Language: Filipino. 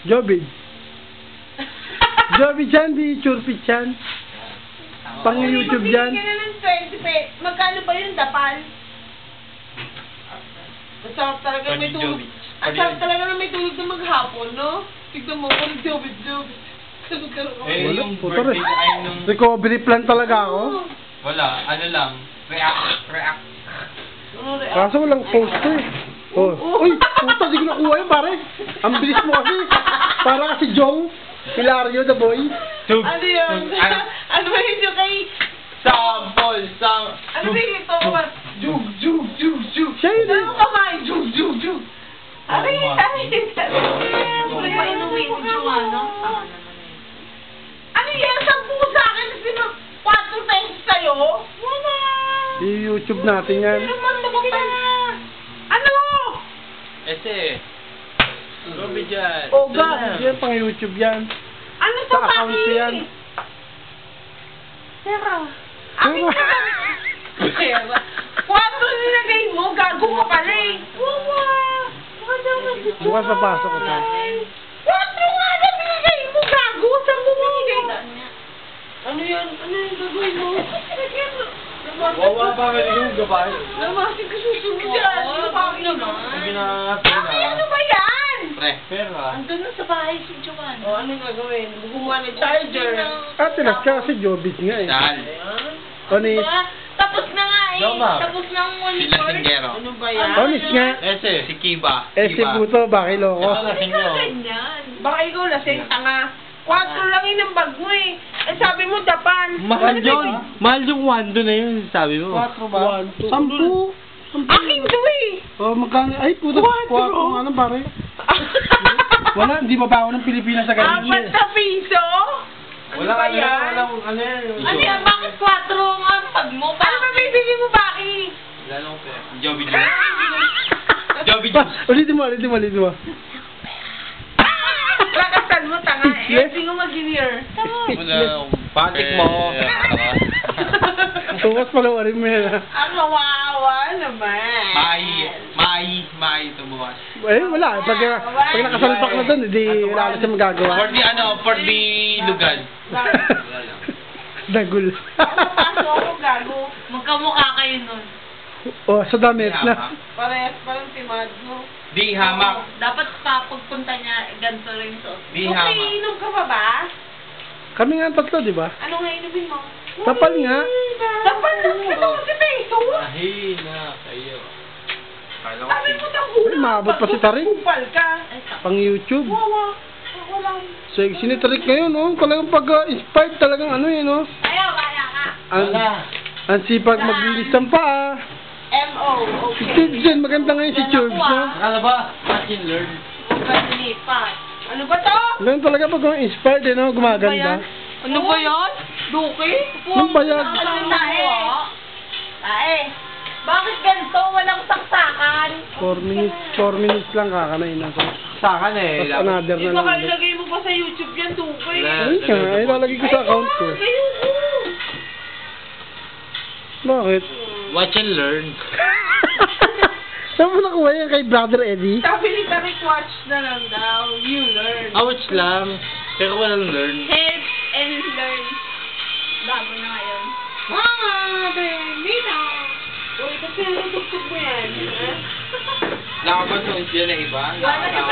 Jobid. Jobid yan, di churpit yan. Pang YouTube yan. Magkano ba yun, dapal? Masarap talaga may tulog. Ang sarap talaga na may tulog na maghapon, no? Tignan mo, walang Jobid. Wala, puto rin. Recovery plan talaga ako. Wala, ano lang. React. Kaso walang post to eh. Oh. Uy, puta, di ko nakuha yun, pare. Ang bilis mo kasi. Para kasi Jong Hilario, the boy. Ano yun? Ano ba yun kay... Sample. Ano ba yun ito? Jug. Siya yun eh. Ano kamay? Jug. Ano yun? Huwag pa inuwi ni Joanna. Ano yan? 10 sa akin kasi 4 pesos sa'yo? Wala. I-YouTube natin yan. Ano? Ese. Robby dyan. Oh, God. Yan, pang YouTube yan. Ano to, Sa account ko yan. Pera. Akin ka na. Pera. 4 nilagay mo, gago ka pala eh. Wawa. Bukas papasok ko sa. 4 nga na nilagay mo, gago. Saan mo binigay? Ano yan? Ano yung gagawin mo? Wawa pa ka rin yung gabay. Namasin ka susunod dyan. Ano pa akin naman? Ano ba yan? Pera. Andun na sa bahay si Joanna. O, ano yung gagawin? Gumawa ng charger. Tilas ka kasi Jobid nga eh. Sal. Onis. Tapos na nga eh. Loma. Tapos na ang one Sila part. Singgero. Ano ba yan? Onis nga. Ese. Si Kiba. Si Buto, bakit loko? Hindi ka ganyan. Baka ikaw lasing tanga. 4 lang yun ang bag mo eh. Eh sabi mo, dapan. Mahal yun. Mahal yung wando na yun, sabi mo. 4 ba? 10. Aking to eh. Oh, magkano? Ay, puto. 4 ano, pare? Wala, hindi ba ako ng Pilipinas sa ganyan? 4 na piso? Wala ba ka yan? na. Ano yan? Ano yan? Bakit 4 nga ang pag mo? Ano ba bibili mo, Baki? Lalong pera. Joby Juice. Joby Juice. Ulitin mo. Lakasan mo, tanga. Eh, hindi ko mag-gear. Wala. Patik mo. Tuwas pala warin mo yan ha. Ang kawawa naman. Mai ito bukas. Eh, wala. Pag nakasalpak na doon, hindi wala na siya magagawa. For the lugan. Dagul. Paso ako, gago. Magkamukha kayo nun. Oh, sa damit na. Parehas parang timad mo. Di hamak. Dapat pa pagpunta niya, ganito rin suot. Di Okay, hamak. inom ka pa ba? Kami nga tatlo, di ba? Ano nga inumin mo? Tapal nga. Tapal na. Ito kasi peso. Mahina kayo. Kala ko Sabi mo si... ng una. Ay, maabot pa si Taring. Kupal ka. Pang YouTube. Wawa. Ako lang. Sexy ni Tarik ngayon, oh. Talagang pag-inspired talagang ano yun, oh. Ayaw, kaya ka. Ang sipag maglinis ng paa. M.O. Si Okay. Churbs yan, maganda ngayon si Churbs, no? Akala ba? Machine learn. Pwede lipat. Ano ba to? Ganun talaga pag inspired, eh, no? Gumaganda. Ano ba yan? Duki? Nung bayag. Ano tae? Bakit ganito? Walang saksakan. 4 minutes lang kakanain na. Sa akin eh. Tapos another na Baka lang. ulit. ilagay mo pa sa YouTube yan, Duki. Ay, nga, ilalagay ko sa account ko. Ayoko. Bakit? Watch and learn. Saan mo nakuha yan kay Brother Eddie? Sabi ni Tarik, watch na lang daw. You learn. Ouch lang. Pero walang learn. Help and learn. Bago na ngayon. Mama, baby na. Uy, kasi natugtog mo yan. Ha? Nakapag-sound yan na iba. Wala